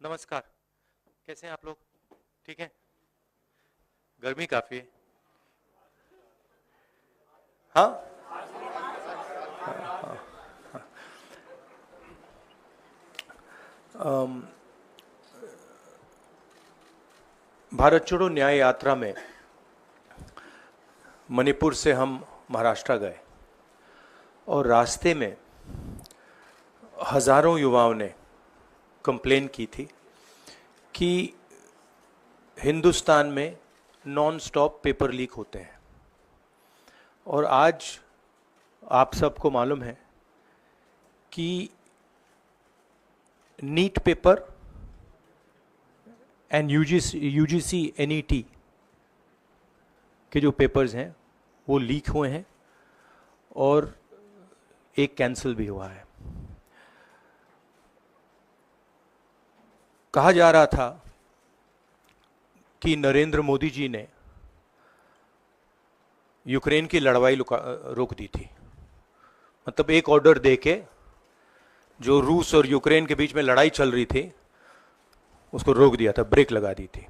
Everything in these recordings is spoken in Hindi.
नमस्कार। कैसे हैं आप लोग? ठीक है। गर्मी काफी है। हाँ, भारत छोड़ो न्याय यात्रा में मणिपुर से हम महाराष्ट्र गए और रास्ते में हजारों युवाओं ने कंप्लेन की थी कि हिंदुस्तान में नॉन स्टॉप पेपर लीक होते हैं। और आज आप सबको मालूम है कि NEET paper and UGC NET के जो पेपर्स हैं वो लीक हुए हैं और एक कैंसिल भी हुआ है। कहा जा रहा था कि नरेंद्र मोदी जी ने यूक्रेन की लड़ाई रोक दी थी। मतलब एक ऑर्डर देके जो रूस और यूक्रेन के बीच में लड़ाई चल रही थी उसको रोक दिया था, ब्रेक लगा दी थी।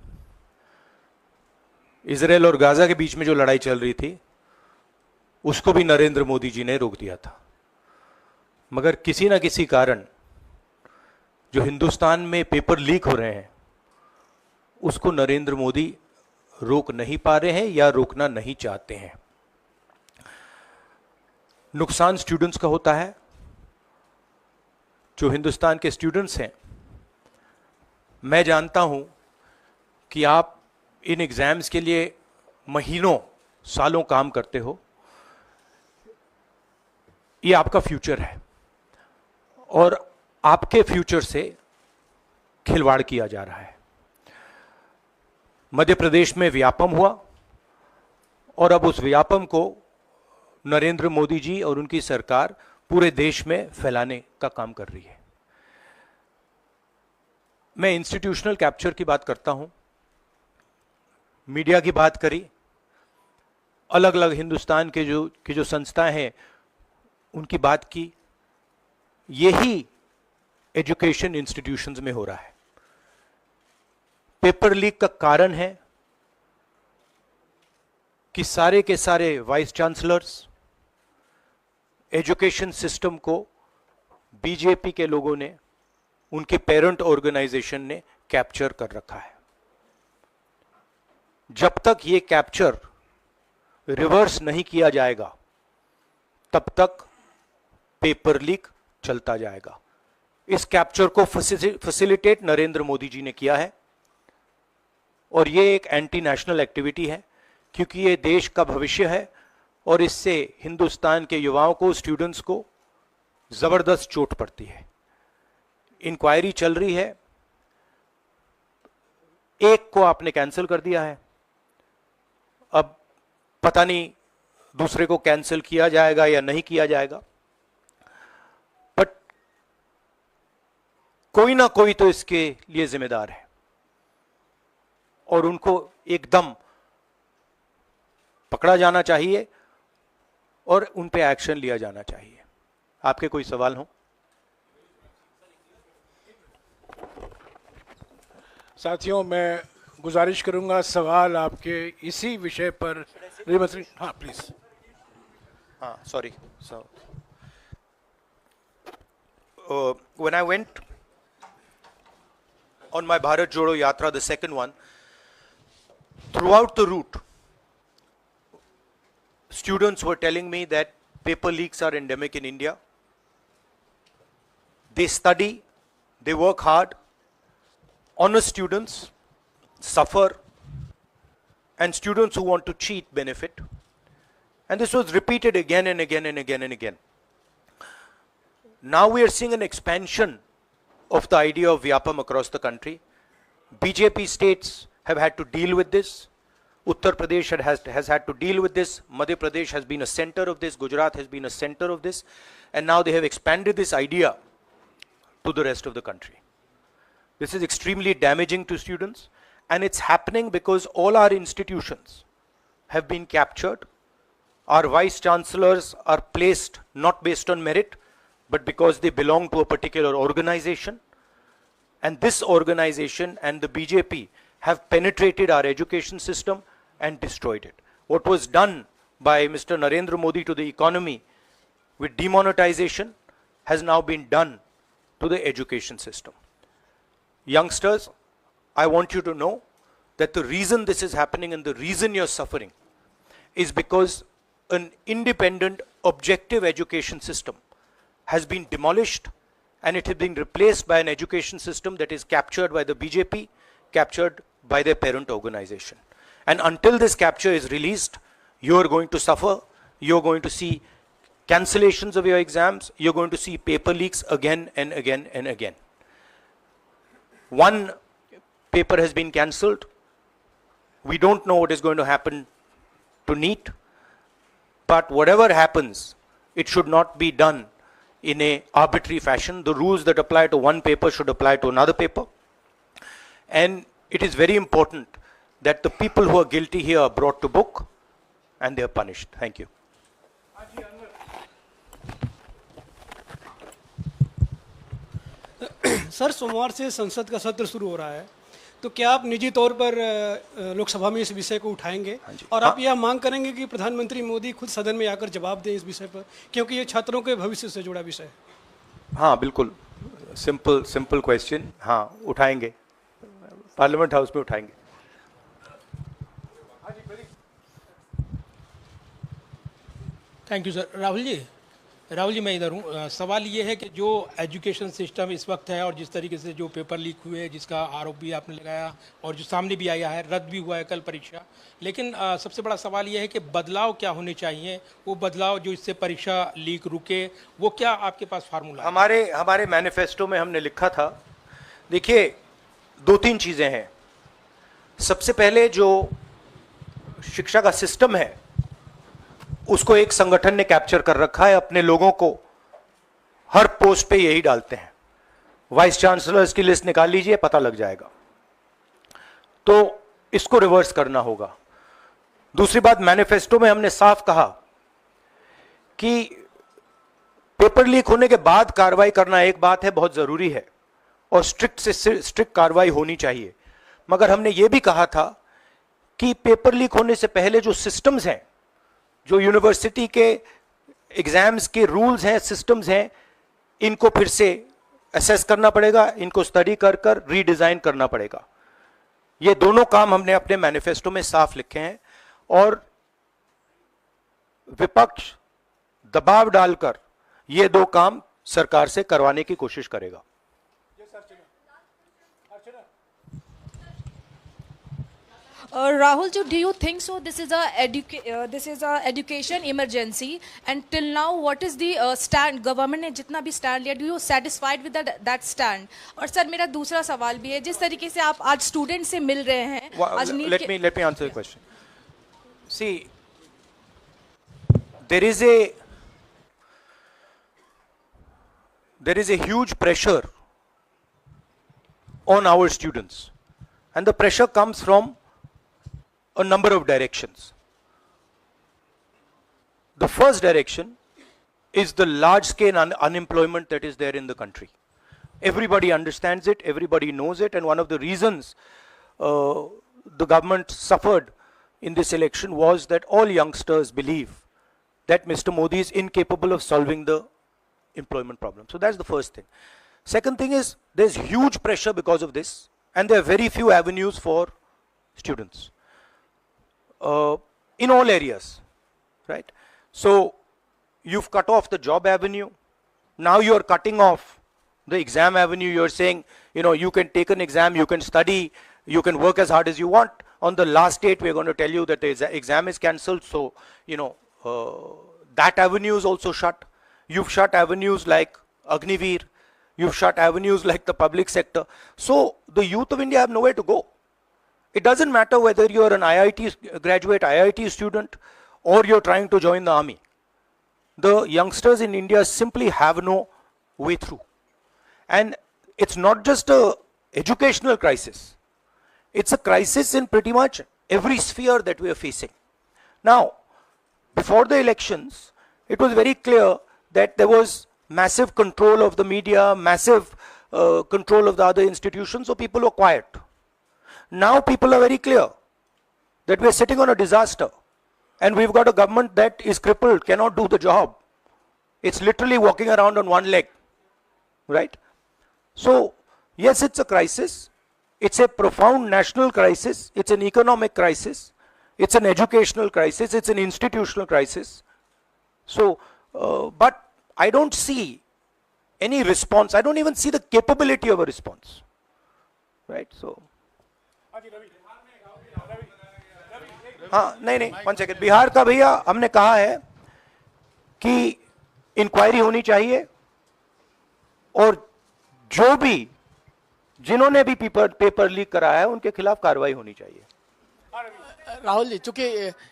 इजराइल और गाजा के बीच में जो लड़ाई चल रही थी उसको भी नरेंद्र मोदी जी ने रोक दिया था। मगर किसी ना किसी कारण जो हिंदुस्तान में पेपर लीक हो रहे हैं उसको नरेंद्र मोदी रोक नहीं पा रहे हैं या रोकना नहीं चाहते हैं। नुकसान स्टूडेंट्स का होता है। जो हिंदुस्तान के स्टूडेंट्स हैं, मैं जानता हूं कि आप इन एग्जाम्स के लिए महीनों सालों काम करते हो। ये आपका फ्यूचर है और आपके फ्यूचर से खिलवाड़ किया जा रहा है। मध्य प्रदेश में व्यापम हुआ और अब उस व्यापम को नरेंद्र मोदी जी और उनकी सरकार पूरे देश में फैलाने का काम कर रही है। मैं इंस्टीट्यूशनल कैप्चर की बात करता हूं, मीडिया की बात करी, अलग अलग हिंदुस्तान के जो संस्थाएं हैं उनकी बात की। यही एजुकेशन इंस्टीट्यूशंस में हो रहा है। पेपर लीक का कारण है कि सारे के सारे वाइस चांसलर्स, एजुकेशन सिस्टम को बीजेपी के लोगों ने, उनके पेरेंट ऑर्गेनाइजेशन ने कैप्चर कर रखा है। जब तक ये कैप्चर रिवर्स नहीं किया जाएगा तब तक पेपर लीक चलता जाएगा। इस कैप्चर को फैसिलिटेट नरेंद्र मोदी जी ने किया है और ये एक एंटी नेशनल एक्टिविटी है क्योंकि ये देश का भविष्य है और इससे हिंदुस्तान के युवाओं को, स्टूडेंट्स को जबरदस्त चोट पड़ती है। इंक्वायरी चल रही है, एक को आपने कैंसिल कर दिया है, अब पता नहीं दूसरे को कैंसिल किया जाएगा या नहीं किया जाएगा। बट कोई ना कोई तो इसके लिए जिम्मेदार है और उनको एकदम पकड़ा जाना चाहिए और उन पे एक्शन लिया जाना चाहिए। आपके कोई सवाल हो? साथियों, मैं गुजारिश करूंगा सवाल आपके इसी विषय पर। हाँ प्लीज। हाँ, sorry. So, when I went on my Bharat Jodo Yatra, the second one, throughout the route, students were telling me that paper leaks are endemic in India. They study, they work hard, honest students suffer, and students who want to cheat benefit. And this was repeated again and again and again and again. Now we are seeing an expansion of the idea of Vyapam across the country. BJP states have had to deal with this. Uttar Pradesh has had to deal with this. Madhya Pradesh has been a center of this. Gujarat has been a center of this. And now they have expanded this idea to the rest of the country. This is extremely damaging to students. And it's happening because all our institutions have been captured. Our vice chancellors are placed not based on merit, but because they belong to a particular organization. And this organization and the BJP have penetrated our education system and destroyed it. What was done by Mr. Narendra Modi to the economy with demonetization has now been done to the education system. Youngsters, I want you to know that the reason this is happening and the reason you're suffering is because an independent, objective education system has been demolished, and it has been replaced by an education system that is captured by the BJP, captured by their parent organization. And until this capture is released, you are going to suffer. You're going to see cancellations of your exams. You're going to see paper leaks again and again and again. One paper has been cancelled. We don't know what is going to happen to NEET. But whatever happens, it should not be done in a arbitrary fashion. The rules that apply to one paper should apply to another paper. And it is very important that the people who are guilty here are brought to book and they are punished. Thank you. Sir, सोमवार से संसद का सत्र शुरू हो रहा है, तो क्या आप निजी तौर पर लोकसभा में इस विषय को उठाएंगे और आप यह मांग करेंगे कि प्रधानमंत्री मोदी खुद सदन में आकर जवाब दें इस विषय पर, क्योंकि ये छात्रों के भविष्य से जुड़ा विषय है? हाँ, बिल्कुल, सिंपल क्वेश्चन. हाँ, उठाएंगे, पार्लियामेंट हाउस में उठाएंगे. Thank you sir. Rahul ji मैं इधर हूँ. सवाल ये है कि जो एजुकेशन सिस्टम इस वक्त है और जिस तरीके से जो पेपर लीक हुए, जिसका आरोप भी आपने लगाया और जो सामने भी आया है, रद्द भी हुआ है कल परीक्षा, लेकिन सबसे बड़ा सवाल ये है कि बदलाव क्या होने चाहिए, वो बदलाव जो इससे परीक्षा लीक रुके, वो क्या आपके पास फार्मूला? हमारे मैनिफेस्टो में हमने लिखा था. देखिए, 2-3 चीज़ें हैं. सबसे पहले जो शिक्षा का सिस्टम है उसको एक संगठन ने कैप्चर कर रखा है. अपने लोगों को हर पोस्ट पे यही डालते हैं. वाइस चांसलर्स की लिस्ट निकाल लीजिए, पता लग जाएगा. तो इसको रिवर्स करना होगा. दूसरी बात, मैनिफेस्टो में हमने साफ कहा कि पेपर लीक होने के बाद कार्रवाई करना एक बात है, बहुत जरूरी है और स्ट्रिक्ट से स्ट्रिक्ट कार्रवाई होनी चाहिए. मगर हमने यह भी कहा था कि पेपर लीक होने से पहले जो सिस्टम्स हैं, जो यूनिवर्सिटी के एग्जाम्स के रूल्स हैं, सिस्टम्स हैं, इनको फिर से असेस करना पड़ेगा, इनको स्टडी कर रीडिजाइन करना पड़ेगा. ये दोनों काम हमने अपने मैनिफेस्टो में साफ लिखे हैं और विपक्ष दबाव डालकर ये दो काम सरकार से करवाने की कोशिश करेगा. Rahul, do you think so? This is a education emergency, and till now, what is the stand? Government ने जितना भी stand लिया, do you satisfied with that stand? और सर मेरा दूसरा सवाल भी है, जिस तरीके से आप आज स्टूडेंट से मिल रहे हैं, आज let me answer the question. See, there is a huge pressure on our students, and the pressure comes from a number of directions. The first direction is the large scale unemployment that is there in the country. Everybody understands it, everybody knows it, and one of the reasons the government suffered in this election was that all youngsters believe that Mr. Modi is incapable of solving the employment problem. So that's the first thing. Second thing is there's huge pressure because of this, and there are very few avenues for students. In all areas, right? So you've cut off the job avenue. Now you're cutting off the exam avenue. You're saying, you can take an exam, you can study, you can work as hard as you want. On the last date, we're going to tell you that the exam is cancelled. So, that avenue is also shut. You've shut avenues like Agniveer. You've shut avenues like the public sector. So the youth of India have nowhere to go. It doesn't matter whether you're an IIT graduate, IIT student, or you're trying to join the army. The youngsters in India simply have no way through. And it's not just an educational crisis. It's a crisis in pretty much every sphere that we are facing. Now, before the elections, it was very clear that there was massive control of the media, massive control of the other institutions, so people were quiet. Now people are very clear that we are sitting on a disaster and we've got a government that is crippled, cannot do the job. It's literally walking around on one leg, right? So, yes, it's a crisis. It's a profound national crisis. It's an economic crisis. It's an educational crisis. It's an institutional crisis. So, but I don't see any response. I don't even see the capability of a response, right? So, हाँ नहीं 1 सेकेंड, बिहार का भैया हमने कहा है कि इंक्वायरी होनी चाहिए और जो भी जिन्होंने भी पेपर लीक कराया है उनके खिलाफ कार्रवाई होनी चाहिए। राहुल जी, चूंकि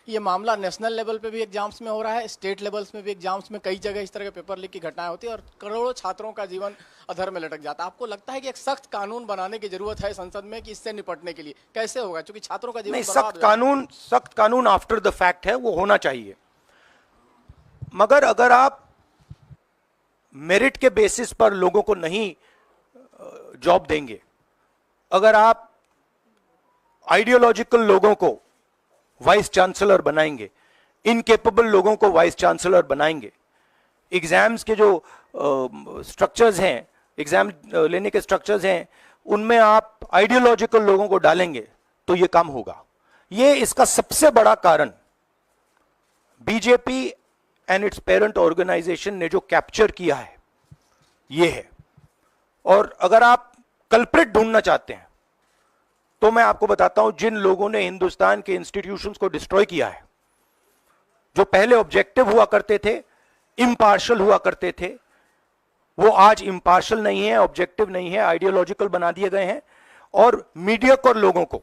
ये मामला नेशनल लेवल पे भी एग्जाम्स में हो रहा है, स्टेट लेवल्स में भी एग्जाम्स में कई जगह इस तरह के पेपर लीक की घटनाएं होती है और करोड़ों छात्रों का जीवन अधर में लटक जाता है। आपको लगता है कि एक सख्त कानून बनाने की जरूरत है संसद में कि इससे निपटने के लिए? कैसे होगा, क्योंकि छात्रों का जीवन नहीं, बर्बाद सख्त कानून आफ्टर द फैक्ट है, वो होना चाहिए। मगर अगर आप मेरिट के बेसिस पर लोगों को नहीं जॉब देंगे, अगर आप आइडियोलॉजिकल लोगों को वाइस चांसलर बनाएंगे, इनकेपेबल लोगों को वाइस चांसलर बनाएंगे, एग्जाम्स के जो स्ट्रक्चर्स हैं, एग्जाम लेने के स्ट्रक्चर्स हैं, उनमें आप आइडियोलॉजिकल लोगों को डालेंगे तो ये काम होगा। ये इसका सबसे बड़ा कारण BJP and its parent organisation ने जो कैप्चर किया है ये है। और अगर आप कल्प्रिट ढूंढना चाहते हैं तो मैं आपको बताता हूं, जिन लोगों ने हिंदुस्तान के इंस्टीट्यूशंस को डिस्ट्रॉय किया है, जो पहले ऑब्जेक्टिव हुआ करते थे, इम्पार्शल हुआ करते थे, वो आज इम्पार्शल नहीं है, ऑब्जेक्टिव नहीं है, आइडियोलॉजिकल बना दिए गए हैं और मीडियोकर लोगों को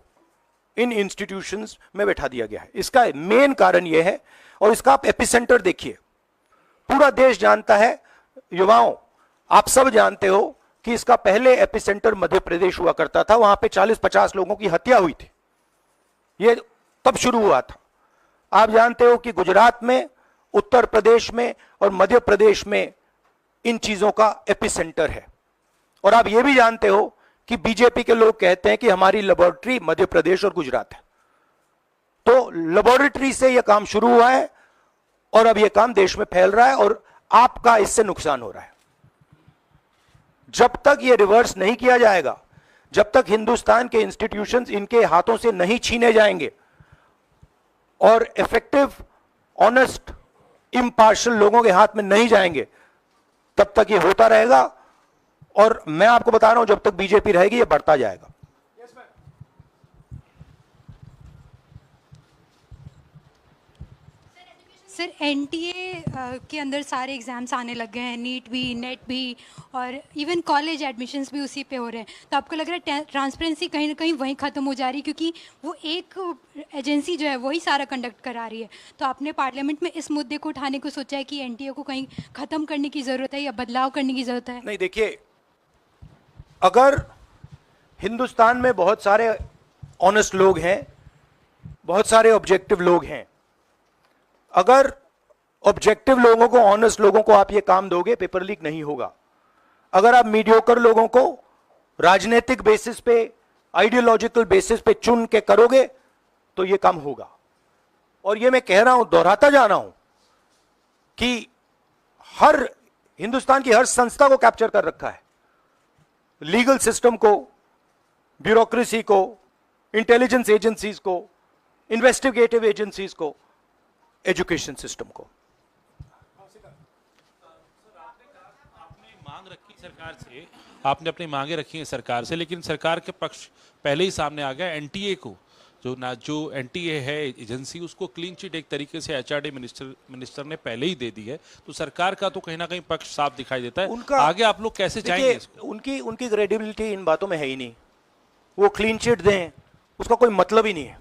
इन इंस्टीट्यूशंस में बैठा दिया गया है। इसका मेन कारण यह है, और इसका आप एपिसेंटर देखिए, पूरा देश जानता है, युवाओं आप सब जानते हो कि इसका पहले एपिसेंटर मध्य प्रदेश हुआ करता था, वहां पे 40-50 लोगों की हत्या हुई थी, ये तब शुरू हुआ था। आप जानते हो कि गुजरात में, उत्तर प्रदेश में और मध्य प्रदेश में इन चीजों का एपिसेंटर है। और आप ये भी जानते हो कि बीजेपी के लोग कहते हैं कि हमारी लेबोरेटरी मध्य प्रदेश और गुजरात है। तो लेबोरेटरी से यह काम शुरू हुआ है और अब यह काम देश में फैल रहा है और आपका इससे नुकसान हो रहा है। जब तक यह रिवर्स नहीं किया जाएगा, जब तक हिंदुस्तान के इंस्टीट्यूशंस इनके हाथों से नहीं छीने जाएंगे और इफेक्टिव, ऑनेस्ट, इम्पार्शियल लोगों के हाथ में नहीं जाएंगे, तब तक ये होता रहेगा। और मैं आपको बता रहा हूं, जब तक बीजेपी रहेगी ये बढ़ता जाएगा। सर, एनटीए के अंदर सारे एग्जाम्स आने लग गए हैं, नीट भी, नेट भी, और इवन कॉलेज एडमिशन्स भी उसी पे हो रहे हैं। तो आपको लग रहा है ट्रांसपेरेंसी कहीं ना कहीं वहीं ख़त्म हो जा रही है, क्योंकि वो एक एजेंसी जो है वही सारा कंडक्ट करा रही है। तो आपने पार्लियामेंट में इस मुद्दे को उठाने को सोचा है कि एनटीए को कहीं ख़त्म करने की ज़रूरत है या बदलाव करने की ज़रूरत है? नहीं, देखिए, अगर हिंदुस्तान में बहुत सारे ऑनेस्ट लोग हैं, बहुत सारे ऑब्जेक्टिव लोग हैं, अगर ऑब्जेक्टिव लोगों को, ऑनेस्ट लोगों को आप ये काम दोगे, पेपर लीक नहीं होगा। अगर आप मीडियोकर लोगों को राजनीतिक बेसिस पे, आइडियोलॉजिकल बेसिस पे चुन के करोगे तो ये काम होगा। और ये मैं कह रहा हूं, दोहराता जा रहा हूं कि हर हिंदुस्तान की हर संस्था को कैप्चर कर रखा है, लीगल सिस्टम को, ब्यूरोक्रेसी को, इंटेलिजेंस एजेंसीज को, इन्वेस्टिगेटिव एजेंसीज को, एजुकेशन सिस्टम को। आपने अपनी मांगे रखी हैं सरकार से, लेकिन सरकार के पक्ष पहले ही सामने आ गया। एनटीए को जो एनटीए है एजेंसी, उसको क्लीन चिट एक तरीके से एचआरडी मिनिस्टर ने पहले ही दे दी है। तो सरकार का तो कहीं ना कहीं पक्ष साफ दिखाई देता है। उनका आगे आप लोग कैसे जाएंगे इसको? उनकी क्रेडिबिलिटी इन बातों में है ही नहीं। वो क्लीन चिट दें उसका कोई मतलब ही नहीं है,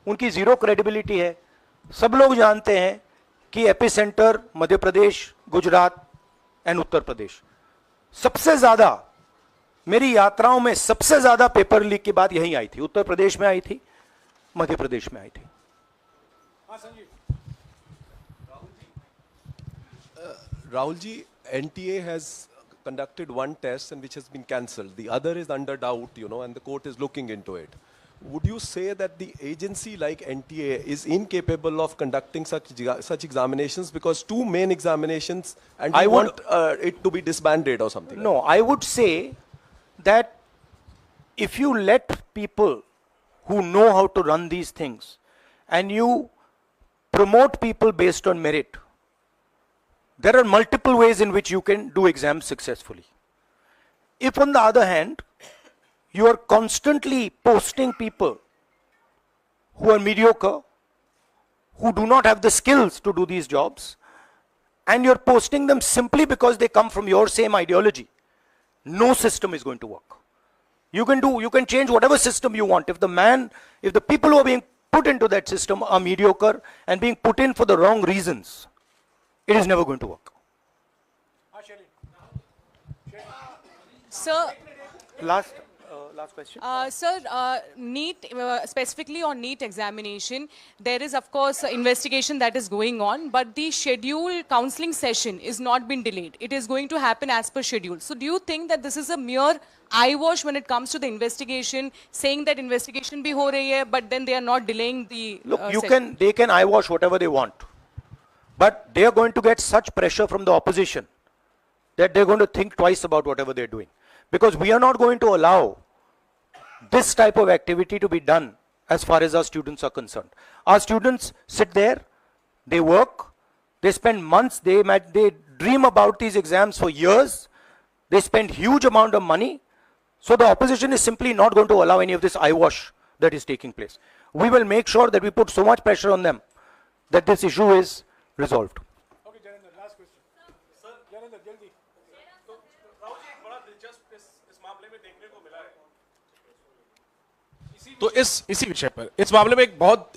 उनकी जीरो क्रेडिबिलिटी है। सब लोग जानते हैं कि एपिसेंटर मध्य प्रदेश, गुजरात एंड उत्तर प्रदेश। सबसे ज्यादा मेरी यात्राओं में सबसे ज्यादा पेपर लीक की बात यहीं आई थी, उत्तर प्रदेश में आई थी, मध्य प्रदेश में आई थी। Rahul ji, NTA has conducted one test and which has been cancelled. The other is under doubt, and the court is looking into it. Would you say that the agency like NTA is incapable of conducting such examinations, because two main examinations, and I want it to be disbanded or something? No, I would say that if you let people who know how to run these things and you promote people based on merit, there are multiple ways in which you can do exams successfully. If on the other hand, you are constantly posting people who are mediocre, who do not have the skills to do these jobs, and you're posting them simply because they come from your same ideology, no system is going to work. You can change whatever system you want. If the people who are being put into that system are mediocre and being put in for the wrong reasons, it is never going to work. Sir, Last question. Sir, NEET, specifically on NEET examination, there is of course an investigation that is going on, but the scheduled counselling session is not been delayed. It is going to happen as per schedule. So do you think that this is a mere eyewash when it comes to the investigation, saying that investigation bhi ho rahi hai, but then they are not delaying the Look, they can eyewash whatever they want, but they are going to get such pressure from the opposition that they're going to think twice about whatever they're doing, because we are not going to allow this type of activity to be done as far as our students are concerned. Our students sit there, they work, they spend months, they dream about these exams for years, they spend huge amount of money. So the opposition is simply not going to allow any of this eyewash that is taking place. We will make sure that we put so much pressure on them that this issue is resolved. Okay, Janendra, last question. Sir, Janendra, jaldi. तो इसी विषय पर इस मामले में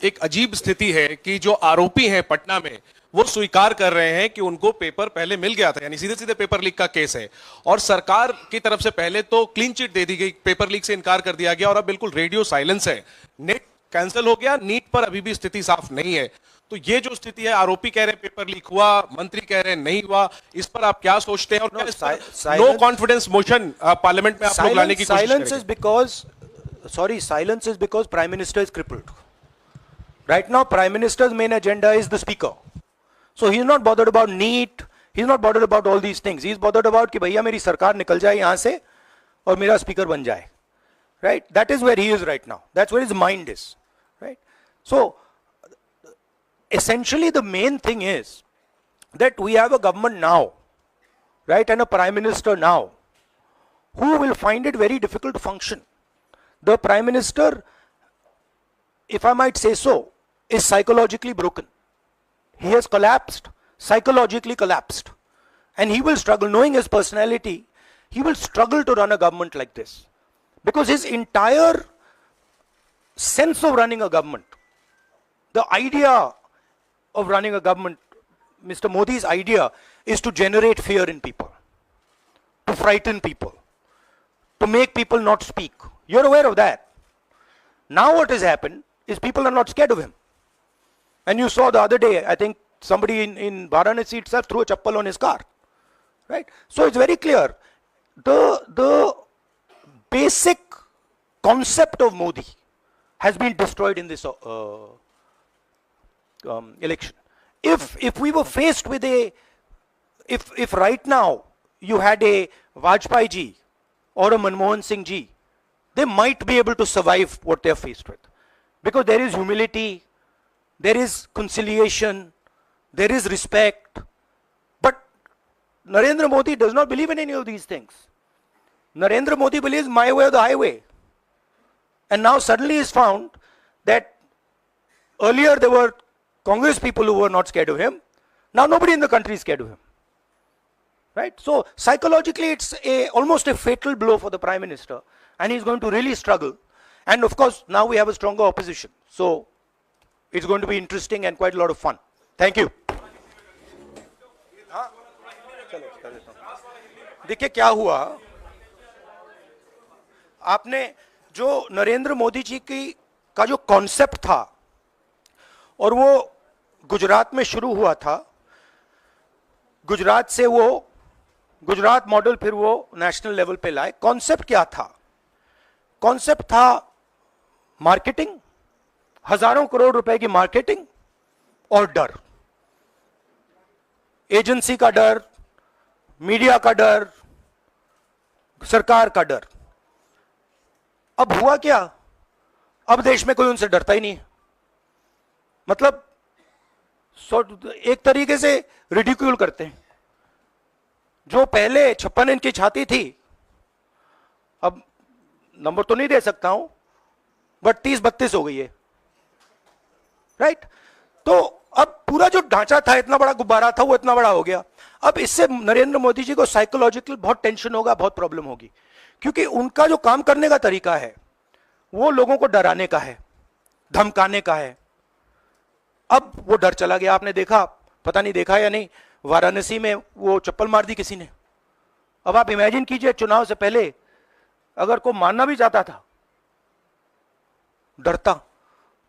एक अजीब स्थिति है कि जो आरोपी हैं पटना में, वो स्वीकार कर रहे हैं कि उनको पेपर पहले मिल गया था, यानी सीधे सीधे पेपर लीक का केस है, और सरकार की तरफ से पहले तो क्लीन चिट दे दी गई, पेपर लीक से इनकार कर दिया गया, और अब बिल्कुल रेडियो साइलेंस है, नेट कैंसिल हो गया, नीट पर अभी भी स्थिति साफ नहीं है। तो ये जो स्थिति है, आरोपी कह रहे हैं पेपर लीक हुआ, मंत्री कह रहे हैं नहीं हुआ, इस पर आप क्या सोचते हैं? और नो कॉन्फिडेंस मोशन पार्लियामेंट में आप लोग लाने की कोशिश करेंगे? Silence is because Prime Minister is crippled. Right now, Prime Minister's main agenda is the Speaker. So he's not bothered about NEET, he's not bothered about all these things. He's bothered about कि भैया मेरी सरकार निकल जाए यहाँ से और मेरा Speaker बन जाए. Right? That is where he is right now. That's where his mind is. Right? So, essentially the main thing is that we have a government now, right, and a Prime Minister now, who will find it very difficult to function. The Prime Minister, if I might say so, is psychologically broken. He has collapsed, psychologically collapsed. And he will struggle, knowing his personality, he will struggle to run a government like this. Because his entire sense of running a government, the idea of running a government, Mr. Modi's idea is to generate fear in people, to frighten people, to make people not speak. You're aware of that. Now what has happened is people are not scared of him. And you saw the other day, I think somebody in Varanasi itself threw a chappal on his car. Right? So it's very clear. The basic concept of Modi has been destroyed in this election. If we were faced with if right now you had a Vajpayee ji or a Manmohan Singh ji, they might be able to survive what they are faced with. Because there is humility, there is conciliation, there is respect. But Narendra Modi does not believe in any of these things. Narendra Modi believes my way or the highway. And now suddenly is found that earlier there were Congress people who were not scared of him. Now nobody in the country is scared of him. Right? So psychologically it's almost a fatal blow for the Prime Minister. And he's going to really struggle. And of course, now we have a stronger opposition. So, it's going to be interesting and quite a lot of fun. Thank you. देखिए क्या हुआ, आपने जो नरेंद्र मोदी जी का जो कॉन्सेप्ट था, और वो गुजरात में शुरू हुआ था, गुजरात से वो गुजरात मॉडल फिर वो नेशनल लेवल पे लाए। कॉन्सेप्ट क्या था? कॉन्सेप्ट था मार्केटिंग, हजारों करोड़ रुपए की मार्केटिंग और डर, एजेंसी का डर, मीडिया का डर, सरकार का डर। अब हुआ क्या? अब देश में कोई उनसे डरता ही नहीं है। मतलब एक तरीके से रिडिक्यूल करते हैं। जो पहले 56 इंच की छाती थी, अब नंबर तो नहीं दे सकता हूं, बट 30-32 हो गई है, राइट? तो अब पूरा जो ढांचा था, इतना बड़ा गुब्बारा था, वो इतना बड़ा हो गया। अब इससे नरेंद्र मोदी जी को साइकोलॉजिकल बहुत टेंशन होगा, बहुत प्रॉब्लम होगी, क्योंकि उनका जो काम करने का तरीका है वो लोगों को डराने का है, धमकाने का है। अब वो डर चला गया। आपने देखा, पता नहीं देखा या नहीं, वाराणसी में वो चप्पल मार दी किसी ने। अब आप इमेजिन कीजिए, चुनाव से पहले अगर कोई मारना भी चाहता था डरता,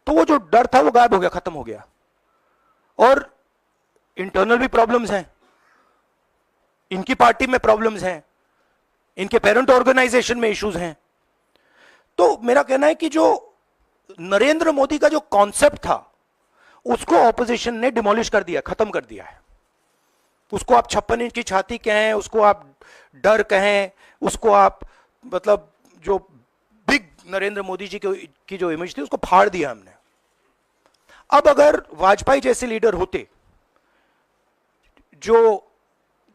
तो वो जो डर था वो गायब हो गया, खत्म हो गया। और इंटरनल भी प्रॉब्लम्स हैं, इनकी पार्टी में प्रॉब्लम्स हैं, इनके पेरेंट ऑर्गेनाइजेशन में इश्यूज हैं। तो मेरा कहना है कि जो नरेंद्र मोदी का जो कॉन्सेप्ट था उसको ऑपोजिशन ने डिमोलिश कर दिया, खत्म कर दिया है। उसको आप 56 इंच की छाती कहें, उसको आप डर कहें, उसको आप मतलब जो बिग नरेंद्र मोदी जी की जो इमेज थी उसको फाड़ दिया हमने। अब अगर वाजपेयी जैसे लीडर होते जो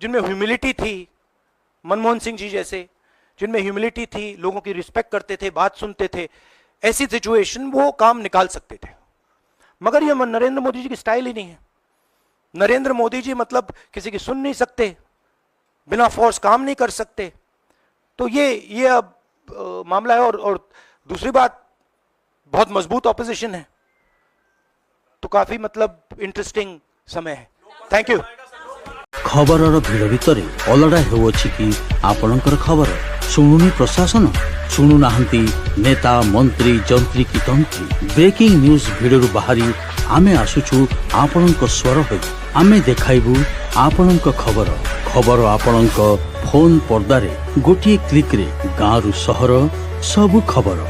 जिनमें ह्यूमिलिटी थी, मनमोहन सिंह जी जैसे जिनमें ह्यूमिलिटी थी, लोगों की रिस्पेक्ट करते थे, बात सुनते थे, ऐसी सिचुएशन वो काम निकाल सकते थे। मगर ये नरेंद्र मोदी जी की स्टाइल ही नहीं है। नरेंद्र मोदी जी मतलब किसी की सुन नहीं सकते, बिना फोर्स काम नहीं कर सकते। तो ये अब मामला है। और दूसरी बात, बहुत मजबूत ऑपोजिशन है, तो काफी मतलब इंटरेस्टिंग समय है। Thank you. खबरर भिड़ भितर अलड़ा हेउछि कि आपणकर खबर शुणुनी प्रशासन, शुणु नाहंती नेता मंत्री जंत्री की तंत्री। ब्रेकिंग न्यूज भिडरु बाहरी आमे आसुछु आपणक स्वर होई, आमे देखाइबु आपणक खबर। खबर आपणक फोन पर्दारे गोटिए क्लिक रे गाँरु सहर सबु खबर।